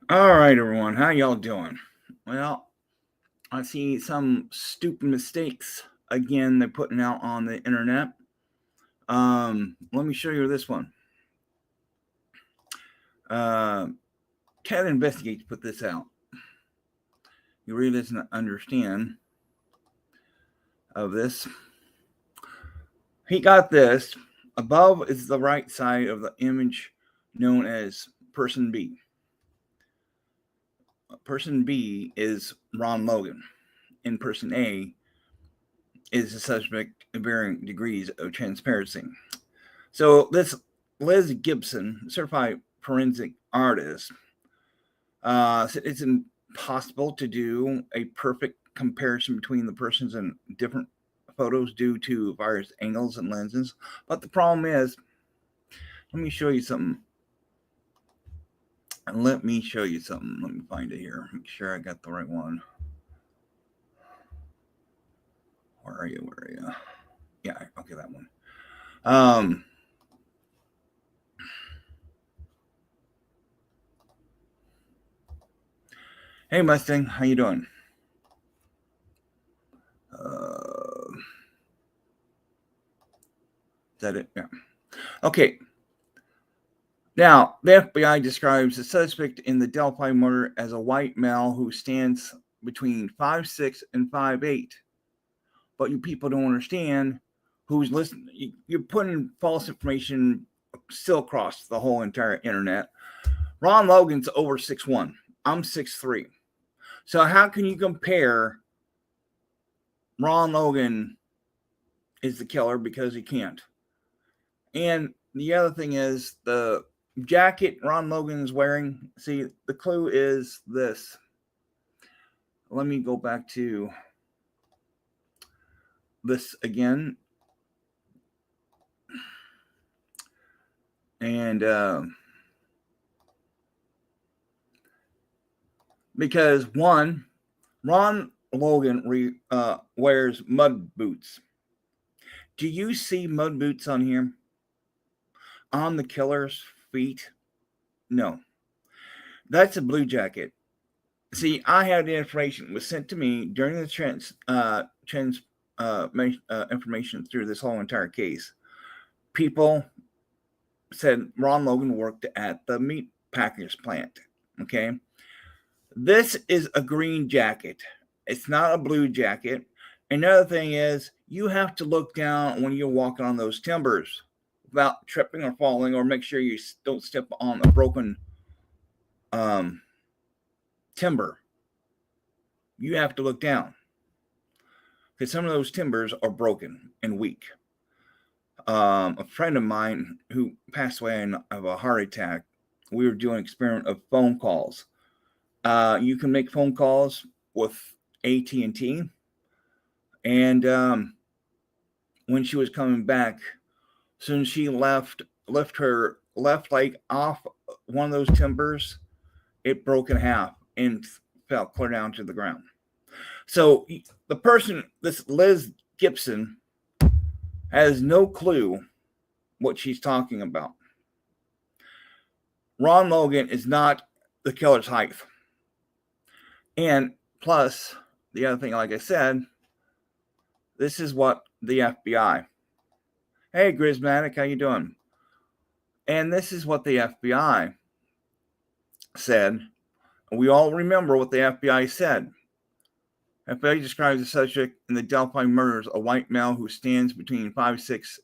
All right, everyone. How y'all doing? Well, I see some stupid mistakes again they're putting out on the internet. Let me show you this one. Uh, Cat Investigates put this out. You really doesn't understand of this. He got this. Above is the right side of the image known as person B. Person B is Ron Logan, and person A is the suspect of varying degrees of transparency. So this Liz Gibson, certified forensic artist, said it's impossible to do a perfect comparison between the persons in different photos due to various angles and lenses. But the problem is, let me show you something. Let me show you something. Let me find it here. Make sure I got the right one. Where are you? Where are you? Yeah, okay, that one. Hey Mustang, how you doing? Uh, is that it? Yeah. Okay. Now, the FBI describes the suspect in the Delphi murder as a white male who stands between 5'6" and 5'8". But you people don't understand who's listening. You're putting false information still across the whole entire internet. Ron Logan's over 6'1". I'm 6'3". So how can you compare Ron Logan is the killer, because he can't? And the other thing is the jacket Ron Logan is wearing. See, the clue is this. Let me go back to this again. And because one, Ron Logan wears mud boots. Do you see mud boots on here? On the killer's feet? No. That's a blue jacket. See, I had the information was sent to me during the information through this whole entire case. People said Ron Logan worked at the meat packers plant. Okay, this is a green jacket. It's not a blue jacket. Another thing is you have to look down when you're walking on those timbers without tripping or falling, or make sure you don't step on a broken um, timber. You have to look down because some of those timbers are broken and weak. A friend of mine who passed away of a heart attack, we were doing an experiment of phone calls. You can make phone calls with AT&T, and when she was coming back, soon as she left her left leg off one of those timbers, it broke in half and fell clear down to the ground. So the person, this Liz Gibson, has no clue what she's talking about. Ron Logan is not the killer's height. And plus, the other thing, like I said, this is what the FBI. Hey, Grismatic, how you doing? And this is what the FBI said. We all remember what the FBI said. FBI describes the subject in the Delphi murders a white male who stands between 5'6"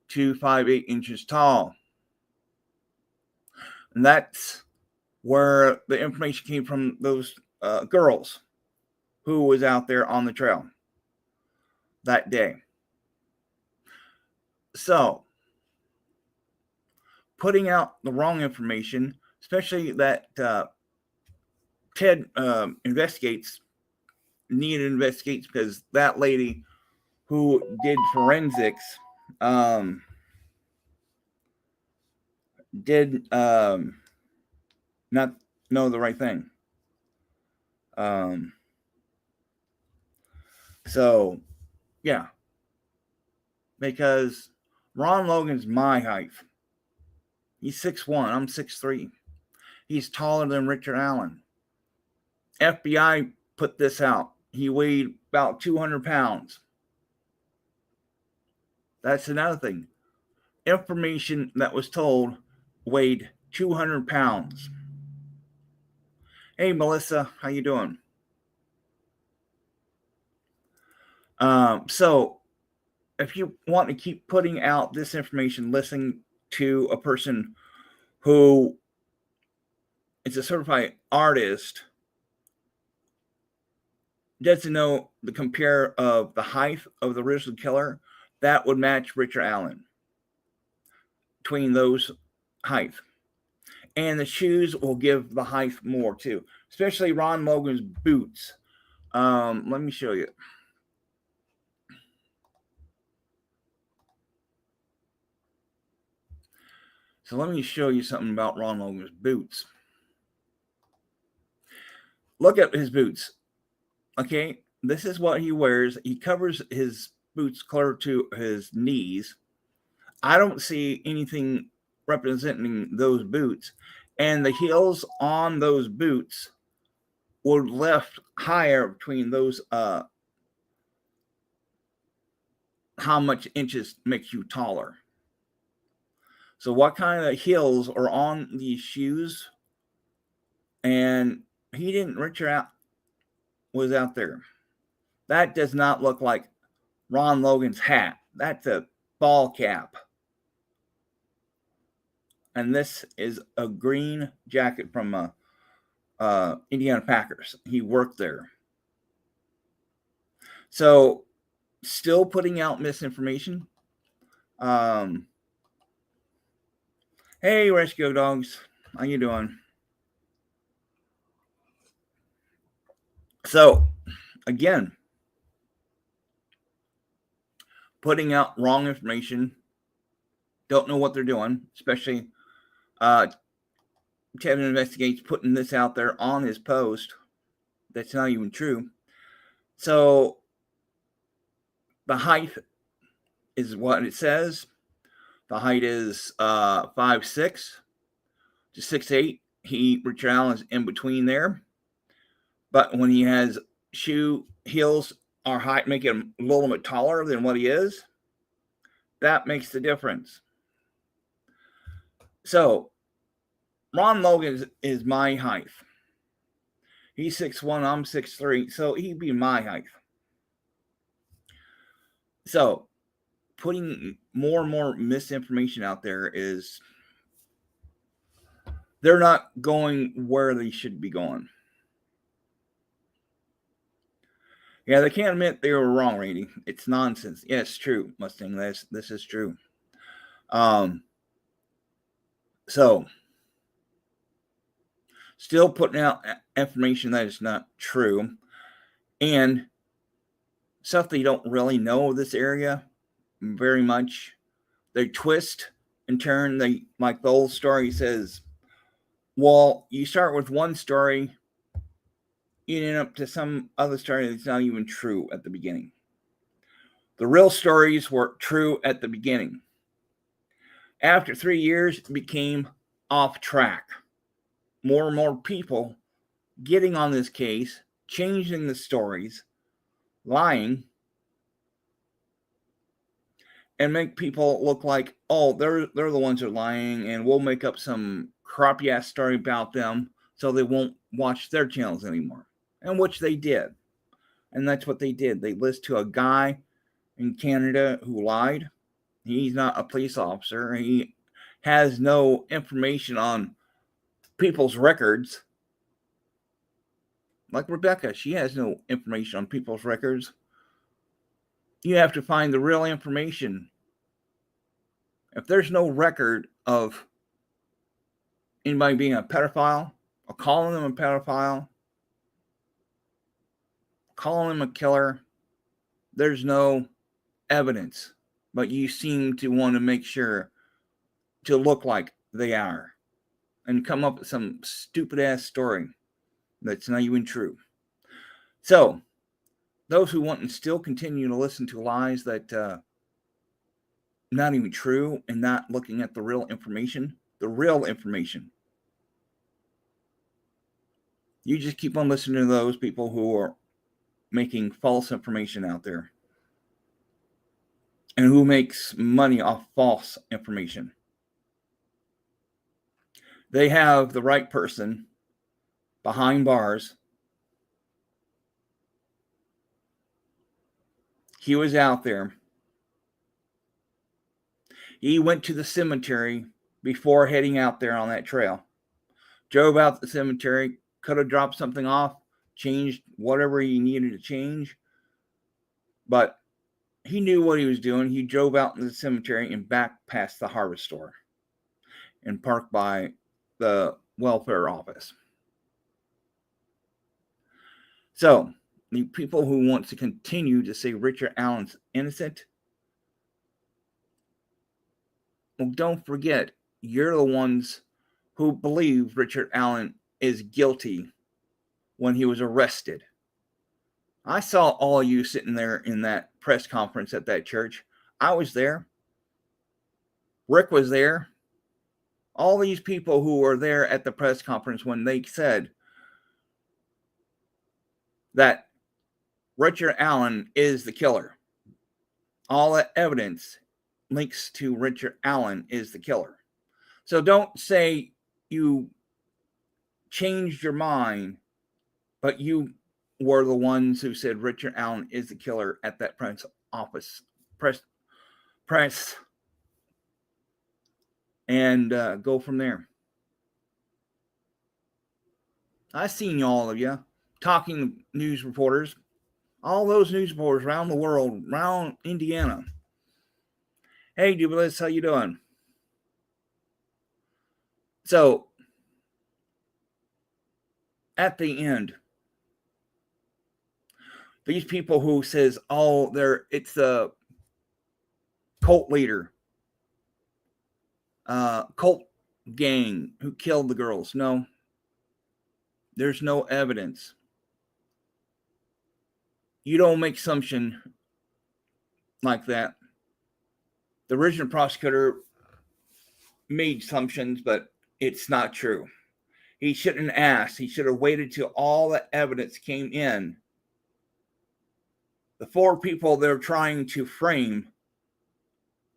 to 5'8" inches tall. And that's where the information came from, those girls who was out there on the trail that day. So, putting out the wrong information, especially that Ted investigates because that lady who did forensics did not know the right thing. So, yeah, because Ron Logan's my height. He's 6'1", I'm 6'3". He's taller than Richard Allen. FBI put this out. He weighed about 200 pounds. That's another thing. Information that was told weighed 200 pounds. Hey, Melissa, how you doing? So if you want to keep putting out this information, listen to a person who is a certified artist, doesn't know the compare of the height of the original killer, that would match Richard Allen between those height. And the shoes will give the height more too, especially Ron Logan's boots. Let me show you. So let me show you something about Ron Logan's boots. Look at his boots. Okay, this is what he wears. He covers his boots clear to his knees. I don't see anything representing those boots. And the heels on those boots were left higher between those, how much inches makes you taller. So what kind of heels are on these shoes? And he didn't, Richard was out there. That does not look like Ron Logan's hat. That's a ball cap. And this is a green jacket from Indiana Packers. He worked there. So still putting out misinformation. Hey, Rescue Dogs. How you doing? So, again, putting out wrong information. Don't know what they're doing, especially Kevin Investigates putting this out there on his post. That's not even true. So, the height is what it says. The height is 5'6" to 6'8". Richard Allen's in between there. But when he has shoe heels or height, make him a little bit taller than what he is, that makes the difference. So, Ron Logan is my height. He's 6'1", I'm 6'3", so he'd be my height. So, putting more and more misinformation out there is, they're not going where they should be going. Yeah, they can't admit they were wrong, Randy. It's nonsense. Yeah, it's true, Mustang. This is true. So, still putting out information that is not true, and stuff that you don't really know of this area very much. They twist and turn. They, like the old story says, well, you start with one story, you end up to some other story that's not even true at the beginning. The real stories were true at the beginning. After 3 years, it became off track. More and more people getting on this case, changing the stories, lying, and make people look like, oh, they're the ones that are lying, and we'll make up some crappy ass story about them so they won't watch their channels anymore. And which they did. And that's what they did. They listened to a guy in Canada who lied. He's not a police officer. He has no information on people's records. Like Rebecca, she has no information on people's records. You have to find the real information. If there's no record of anybody being a pedophile or calling them a pedophile, calling them a killer, there's no evidence. But you seem to want to make sure to look like they are and come up with some stupid ass story that's not even true. So, those who want to still continue to listen to lies that not even true and not looking at the real information, You just keep on listening to those people who are making false information out there and who makes money off false information. They have the right person behind bars. He was out there. He went to the cemetery before heading out there on that trail. Drove out the cemetery, could have dropped something off, changed whatever he needed to change. But he knew what he was doing. He drove out in the cemetery and back past the harvest store and parked by the welfare office. So, the people who want to continue to say Richard Allen's innocent, well, don't forget, you're the ones who believe Richard Allen is guilty when he was arrested. I saw all of you sitting there in that press conference at that church. I was there. Rick was there. All these people who were there at the press conference when they said that Richard Allen is the killer. All the evidence links to Richard Allen is the killer. So don't say you changed your mind, but you were the ones who said Richard Allen is the killer at that press and go from there. I've seen all of you talking to news reporters, all those news reporters around the world, around Indiana. Hey, Dubilis, how you doing? So, at the end, these people who says, oh, it's the cult leader, cult gang who killed the girls. No, there's no evidence. You don't make assumption like that. The original prosecutor made assumptions, but it's not true. He shouldn't have asked. He should have waited till all the evidence came in. The 4 people they're trying to frame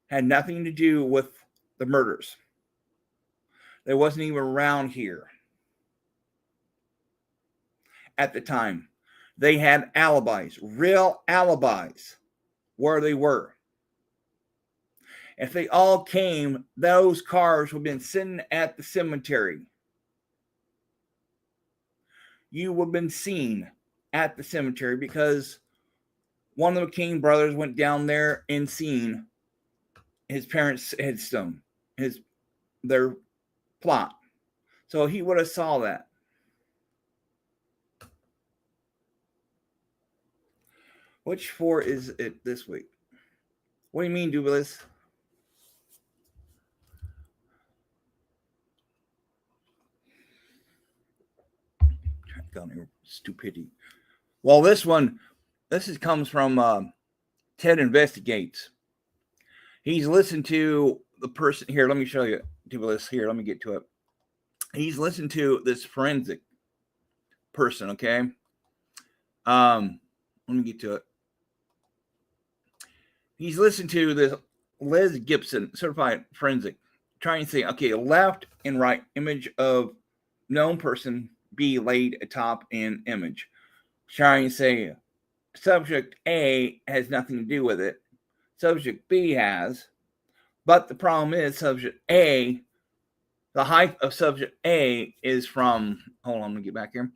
had nothing to do with the murders. They wasn't even around here at the time. They had alibis, real alibis, where they were. If they all came, those cars would have been sitting at the cemetery. You would have been seen at the cemetery because one of the McCain brothers went down there and seen his parents' headstone, their plot. So he would have saw that. Which 4 is it this week? What do you mean, Dubilis? Stupidity. Well, this comes from Ted Investigates. He's listened to the person here. Let me show you, Dubilis. Here, let me get to it. He's listened to this forensic person. Okay. Let me get to it. He's listened to this Liz Gibson, certified forensic, trying to say, okay, left and right image of known person be laid atop an image. Trying to say subject A has nothing to do with it. Subject B has. But the problem is subject A, the height of subject A is from, hold on, let me get back here,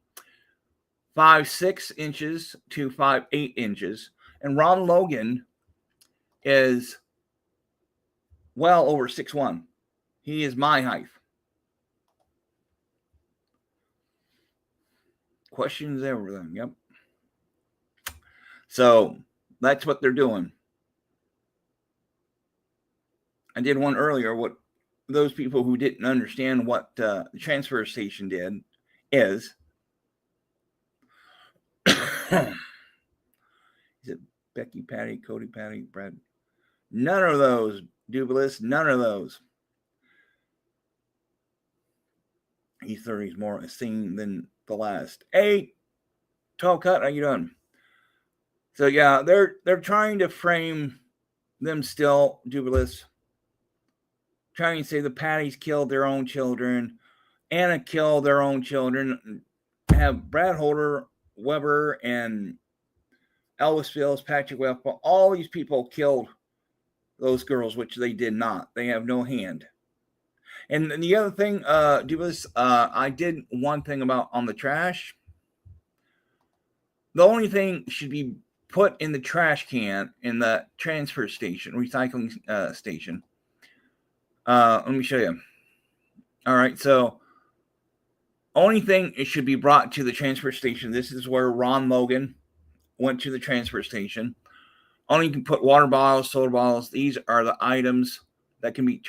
5'6" inches to 5'8" inches. And Ron Logan is well over 6'1". He is my height. Questions everything. Yep. So that's what they're doing. I did one earlier. What those people who didn't understand what the transfer station did is it Becky, Patty, Cody, Patty, Brad? None of those, Dubilis. None of those. He's 30s more a scene than the last. Hey, tall cut, how you doing? So yeah, they're trying to frame them still, Jubilees. Trying to say the Patties killed their own children, Anna killed their own children, have Brad Holder, Weber, and Elvis Fields, Patrick Webb, all these people killed those girls, which they did not. They have no hand. And the other thing, Jubilees, I did one thing about on the trash. The only thing should be put in the trash can in the transfer station, recycling station. Let me show you. All right, so only thing it should be brought to the transfer station. This is where Ron Logan went to the transfer station. Only you can put water bottles, soda bottles. These are the items that can be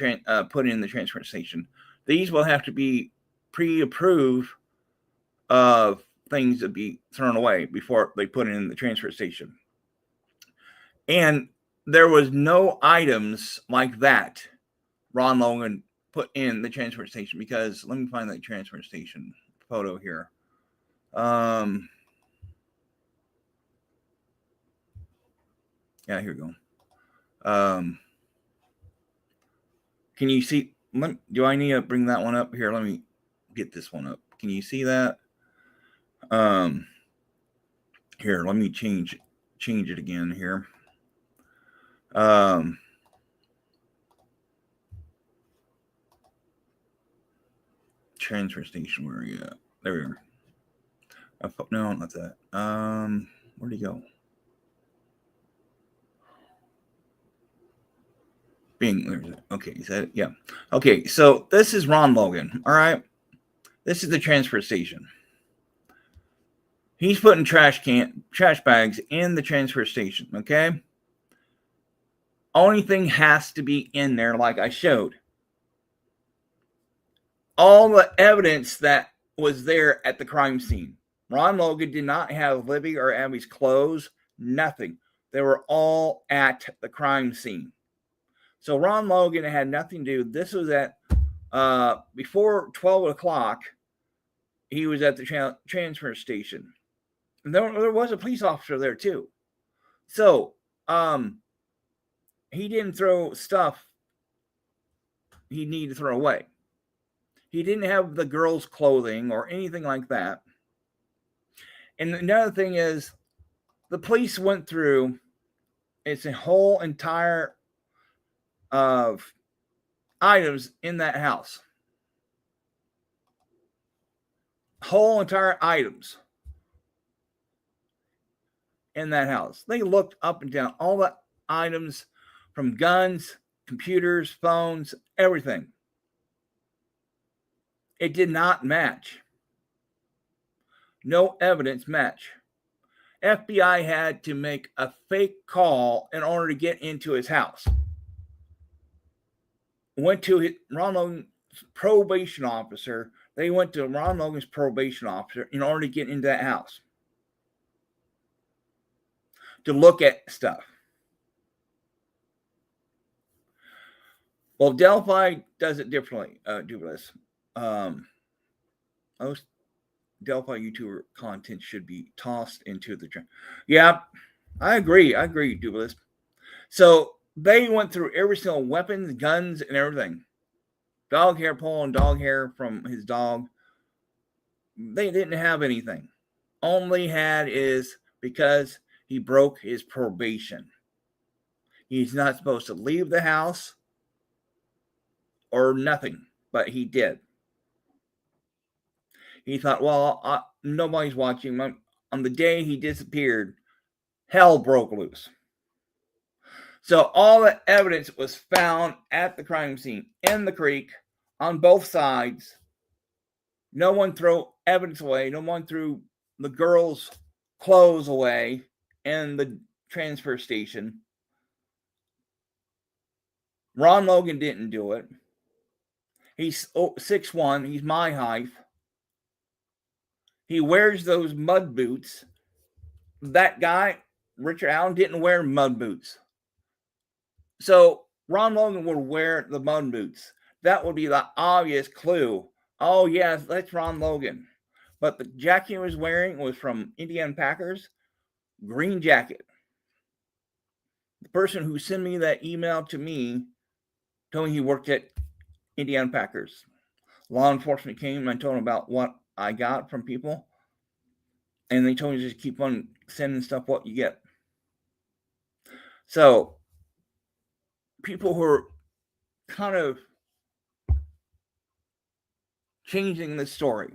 put in the transfer station. These will have to be pre-approved of things to be thrown away before they put it in the transfer station. And there was no items like that Ron Logan put in the transfer station, because let me find that transfer station photo here. Yeah, here we go. Can you see? Do I need to bring that one up here? Let me get this one up. Can you see that? Here, let me change it again here. Transfer station, where are you at? There we are. No, not that. Where'd he go? Okay, is that it? Yeah. Okay, so this is Ron Logan. All right. This is the transfer station. He's putting trash bags in the transfer station. Okay. Only thing has to be in there, like I showed. All the evidence that was there at the crime scene. Ron Logan did not have Libby or Abby's clothes. Nothing. They were all at the crime scene. So Ron Logan had nothing to do. This was at before 12 o'clock. He was at the transfer station. There was a police officer there too. So he didn't throw stuff he needed to throw away. He didn't have the girls' clothing or anything like that. And another thing is, the police went through it's a whole entire of items in that house. Whole entire items in that house. They looked up and down all the items, from guns, computers, phones, everything. It did not match. No evidence match. FBI had to make a fake call in order to get into his house. Went to Ron Logan's probation officer. They went to Ron Logan's probation officer in order to get into that house to look at stuff. Well, Delphi does it differently, Jubilees. Most Delphi YouTuber content should be tossed into the trash. Yeah, I agree, Jubilees. So they went through every single weapons, guns, and everything. Dog hair, pulling dog hair from his dog. They didn't have anything. Only had is because he broke his probation. He's not supposed to leave the house or nothing, but he did. He thought, well, nobody's watching. On the day he disappeared, hell broke loose. So all the evidence was found at the crime scene in the creek on both sides. No one threw evidence away. No one threw the girls' clothes away in the transfer station. Ron Logan didn't do it. He's 6'1". He's my height. He wears those mud boots. That guy, Richard Allen, didn't wear mud boots. So Ron Logan would wear the mud boots. That would be the obvious clue Oh, yes, that's Ron Logan. But the jacket he was wearing was from Indiana Packers, green jacket. The person who sent me that email to me told me he worked at Indiana Packers. Law enforcement came and I told them about what I got from people. And they told me to just keep on sending stuff what you get. So, people who are kind of changing the story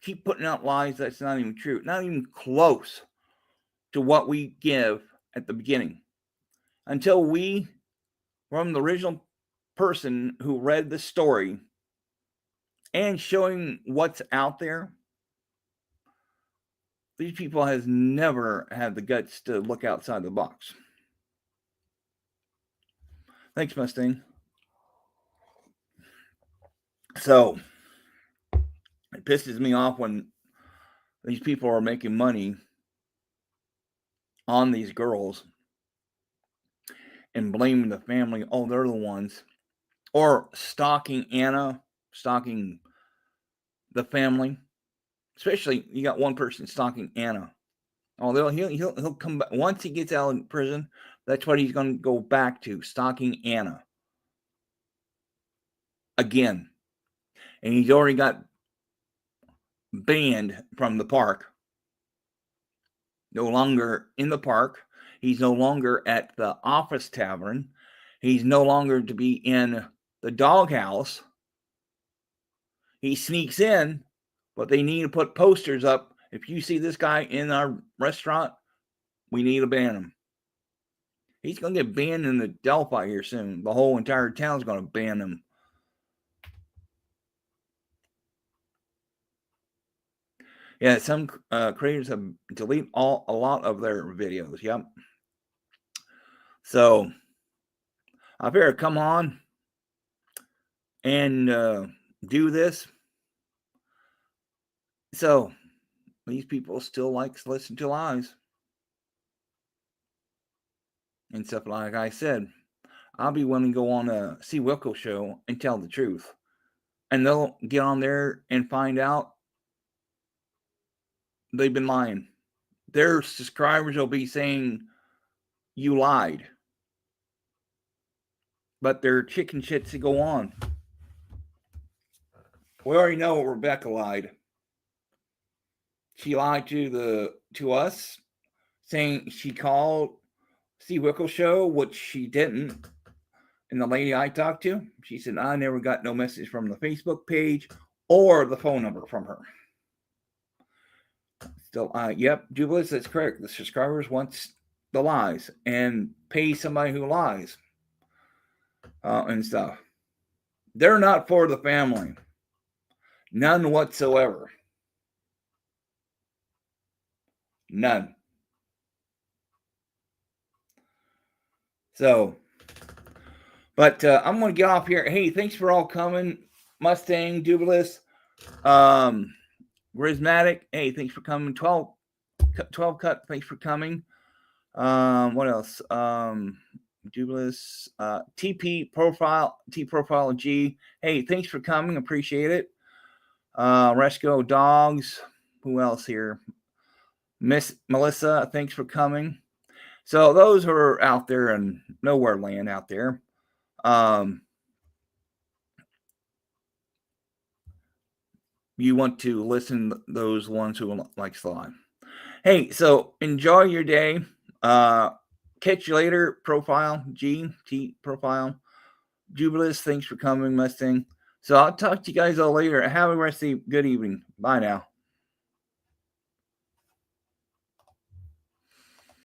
keep putting out lies that's not even true, not even close to what we give at the beginning. Until we, from the original person who read the story and showing what's out there, these people has never had the guts to look outside the box. Thanks, Mustang. So, it pisses me off when these people are making money on these girls and blaming the family. Oh, they're the ones. Or stalking Anna, stalking the family. Especially, you got one person stalking Anna. Oh, he'll come back. Once he gets out of prison, that's what he's going to go back to, stalking Anna. Again. And he's already got banned from the park. No longer in the park. He's no longer at the Office Tavern. He's no longer to be in the doghouse. He sneaks in, but they need to put posters up. If you see this guy in our restaurant, we need to ban him. He's going to get banned in the Delphi here soon. The whole entire town's going to ban him. Yeah, some creators have deleted a lot of their videos. Yep. So I better come on and do this. So these people still like to listen to lies and stuff. Like I said, I'll be willing to go on a C. Wilco show and tell the truth. And they'll get on there and find out they've been lying. Their subscribers will be saying, you lied. But they're chicken shits to go on. We already know Rebecca lied. She lied to us, saying she called C. Wilco show, which she didn't. And the lady I talked to, she said, I never got no message from the Facebook page or the phone number from her. Still, yep, Jubilee, that's correct. The subscribers want the lies and pay somebody who lies and stuff. They're not for the family. None whatsoever. None. So, but I'm going to get off here. Hey, thanks for all coming. Mustang, Dubilis, Grismatic. Hey, thanks for coming. 12 cut. Thanks for coming. What else? Dubilis, TP profile, T profile G. Hey, thanks for coming. Appreciate it. Resco Dogs. Who else here? Miss Melissa, thanks for coming. So those who are out there in nowhere land out there, you want to listen to those ones who like slime. Hey, so enjoy your day. Catch you later. Profile G T profile. Jubilis, thanks for coming, Mustang. So I'll talk to you guys all later. Have a rest of the good evening. Bye now.